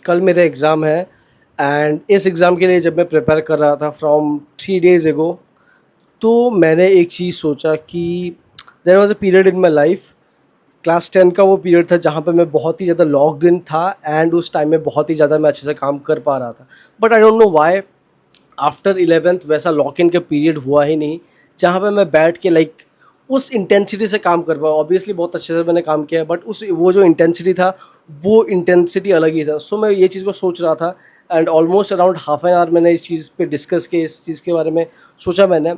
कल मेरा एग्ज़ाम है एंड इस एग्ज़ाम के लिए जब मैं प्रिपेयर कर रहा था फ्रॉम 3 days ago, तो मैंने एक चीज़ सोचा कि there was a period in my life, class 10 का वो पीरियड था जहाँ पे मैं बहुत ही ज़्यादा लॉक्ड इन था एंड उस टाइम में बहुत ही ज़्यादा मैं अच्छे से काम कर पा रहा था। But I don't know why after 11th वैसा लॉक इन का पीरियड हुआ ही नहीं जहाँ पे मैं बैठ के उस इंटेंसिटी से काम कर पाऊँ। ऑब्वियसली बहुत अच्छे से मैंने काम किया है बट उस वो जो इंटेंसिटी था वो इंटेंसिटी अलग ही था। सो मैं ये चीज़ को सोच रहा था and almost around half an hour मैंने इस चीज़ पे डिस्कस किया, इस चीज़ के बारे में सोचा मैंने।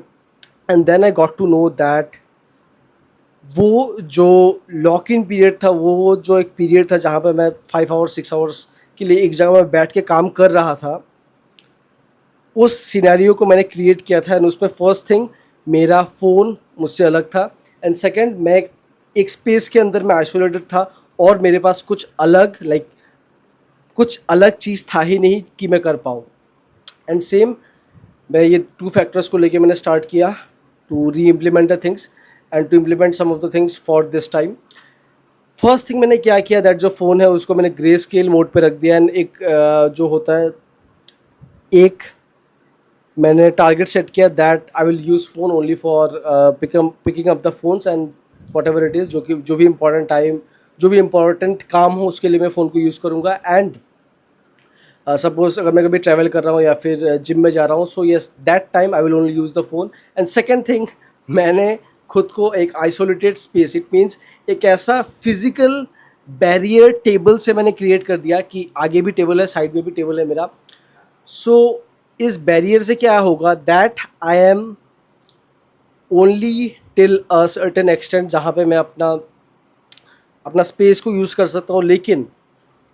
And then I got to know that वो जो लॉक इन पीरियड था, वो जो एक पीरियड था जहाँ पे मैं 5 आवर्स 6 आवर्स के लिए एक जगह में बैठ के काम कर रहा था, उस सिनेरियो को मैंने क्रिएट किया था। एंड उसमें फर्स्ट थिंग मेरा फ़ोन मुझसे अलग था एंड सेकंड मैं एक स्पेस के अंदर मैं आइसोलेटेड था और मेरे पास कुछ अलग चीज़ था ही नहीं कि मैं कर पाऊँ। एंड सेम मैं ये 2 फैक्टर्स को लेके मैंने स्टार्ट किया to reimplement the things and to implement some of the things for this time. First thing मैंने क्या किया दैट जो फ़ोन है उसको मैंने ग्रे स्केल मोड पे रख दिया एंड जो होता है एक मैंने टारगेट सेट किया that I will use phone only for picking up the phones and what ever it is, जो भी इंपॉर्टेंट टाइम, जो भी इंपॉर्टेंट काम हो उसके लिए मैं फ़ोन को यूज़ करूँगा। एंड सपोज अगर मैं कभी ट्रैवल कर रहा हूँ या फिर जिम में जा रहा हूँ, so yes that time I will only use the phone. And second thing मैंने खुद को एक आइसोलेटेड स्पेस, इट मीन्स एक ऐसा फिजिकल बैरियर टेबल से मैंने क्रिएट कर दिया कि आगे भी टेबल है, साइड में भी टेबल है मेरा। सो इस बैरियर से क्या होगा that I am only till a certain extent जहाँ पे मैं अपना अपना स्पेस को यूज़ कर सकता हूँ। लेकिन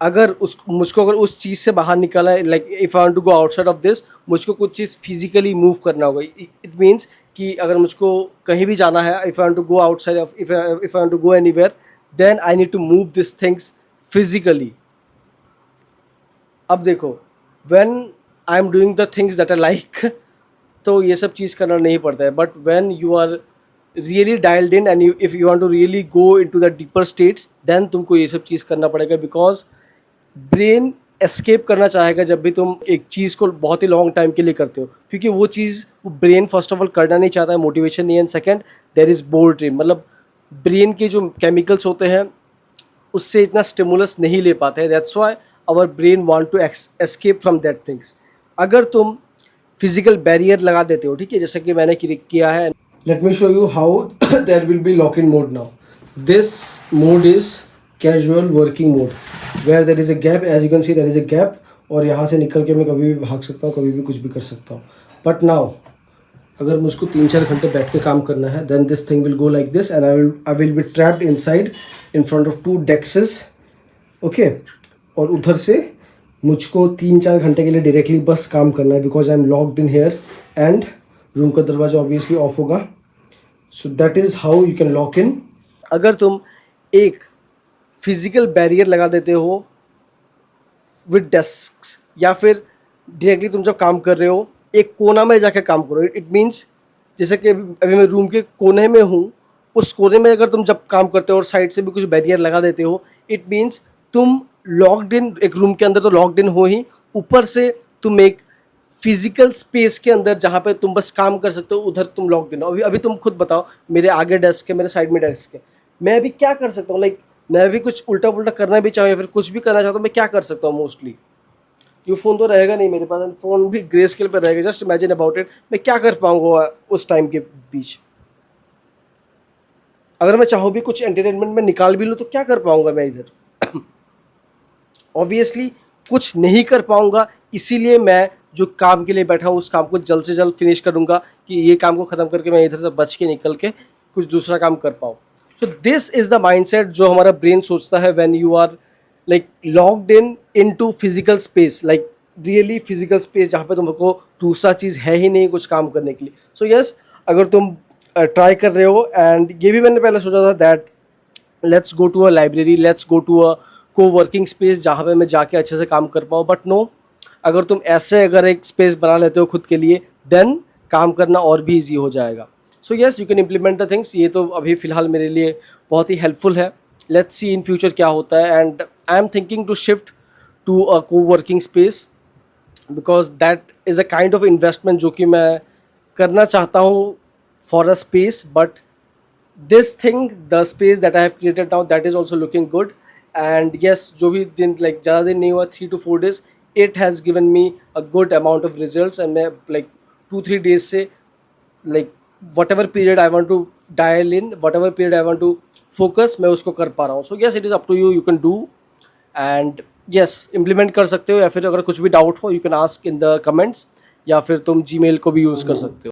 अगर मुझको अगर उस चीज़ से बाहर निकला है, like if I want to go outside of this, मुझको कुछ चीज़ फिजिकली मूव करना होगा। इट मीन्स कि अगर मुझको कहीं भी जाना है, if I want to go outside of, if I want to go anywhere, then I need to move this things physically. अब देखो, when I am doing the things that I like तो ये सब चीज़ करना नहीं पड़ता है। But when you are really dialled in and if you want to really go into the deeper states, then तुमको ये सब चीज़ करना पड़ेगा। बिकॉज ब्रेन एस्केप करना चाहेगा जब भी तुम एक चीज़ को बहुत ही लॉन्ग टाइम के लिए करते हो, क्योंकि वो चीज़ ब्रेन फर्स्ट ऑफ ऑल करना नहीं चाहता है, मोटिवेशन नहीं है। And second there is boredom, मतलब ब्रेन के जो केमिकल्स होते हैं उससे इतना स्टिमुलस नहीं ले पाते हैं। That's why our brain want to escape from that things. अगर तुम फिजिकल बैरियर लगा देते हो, ठीक है, जैसे कि मैंने किया है, let me show you how there will be lock in mode now. This mode is casual working mode where there is a gap, as you can see there is a gap, और यहाँ से निकल के मैं कभी भी भाग सकता हूँ, कभी भी कुछ भी कर सकता हूँ। बट नाउ अगर मुझको 3-4 घंटे बैठ के काम करना है, then this thing will go like this and I will be trapped inside in front of 2 desks, okay. और उधर से मुझको 3-4 घंटे के लिए डायरेक्टली बस काम करना है, because I am locked in here and room का दरवाजा ऑब्वियसली ऑफ होगा। So that is how you can lock in. अगर तुम एक फिजिकल बैरियर लगा देते हो विद डेस्क, या फिर डायरेक्टली तुम जब काम कर रहे हो एक कोना में जाके काम करो, इट मीन्स जैसे कि अभी मैं रूम के कोने में हूँ, उस कोने में अगर तुम जब काम करते हो और साइड से भी कुछ बैरियर लगा देते हो, इट मीन्स तुम लॉक्ड इन, एक रूम के अंदर तो लॉक्ड इन हो ही, ऊपर से तुम एक फिजिकल स्पेस के अंदर जहाँ पे तुम बस काम कर सकते हो उधर तुम लॉक्ड इन हो। अभी अभी तुम खुद बताओ, मेरे आगे डेस्क है, मेरे साइड में डेस्क है, मैं अभी क्या कर सकता हूँ? मैं अभी कुछ उल्टा पुल्टा करना भी चाहूँ या फिर कुछ भी करना चाहता हूँ, मैं क्या कर सकता हूँ मोस्टली? क्योंकि फ़ोन तो रहेगा नहीं मेरे पास, फ़ोन भी ग्रे स्केल पर रहेगा। जस्ट इमेजिन अबाउट इट, मैं क्या कर पाऊँगा उस टाइम के बीच? अगर मैं चाहूँ भी कुछ एंटरटेनमेंट में निकाल भी लूँ तो क्या कर पाऊँगा मैं इधर? ऑब्वियसली कुछ नहीं कर पाऊँगा। इसीलिए मैं जो काम के लिए बैठा हूँ उस काम को जल्द से जल्द फिनिश करूँगा कि ये काम को ख़त्म करके मैं इधर से बच के निकल के कुछ दूसरा काम कर पाऊँ। So this is the mindset जो हमारा ब्रेन सोचता है when you are locked in into physical space, really physical space जहाँ पे तुमको दूसरा चीज़ है ही नहीं कुछ काम करने के लिए। सो यस, अगर तुम ट्राई कर रहे हो, एंड ये भी मैंने पहले सोचा था that let's go to a library, let's go to a coworking space जहाँ पे मैं जाके अच्छे से काम कर पाऊँ। बट नो, अगर तुम ऐसे अगर एक स्पेस बना लेते हो खुद के लिए, देन काम करना और भी ईजी हो जाएगा। So yes, you can implement the things. ये तो अभी फ़िलहाल मेरे लिए बहुत ही हेल्पफुल है। लेट्स सी इन फ्यूचर क्या होता है। And I am thinking to shift to a co-working space, because that is a kind of investment जो कि मैं करना चाहता हूँ for a space. But this thing, the space that I have created now, that is also looking good. And yes, जो भी दिन like ज़्यादा दिन नहीं हुआ, 3 to 4 days, it has given me a good amount of results. And मैं like 2-3 days से like whatever period I want to dial in, whatever period I want to focus, मैं उसको कर पा रहा हूँ. So yes, it is up to you, you can do. And yes, implement कर सकते हो, या फिर अगर कुछ भी डाउट हो, you can ask in the comments, या फिर तुम Gmail को भी यूज़ कर सकते हो.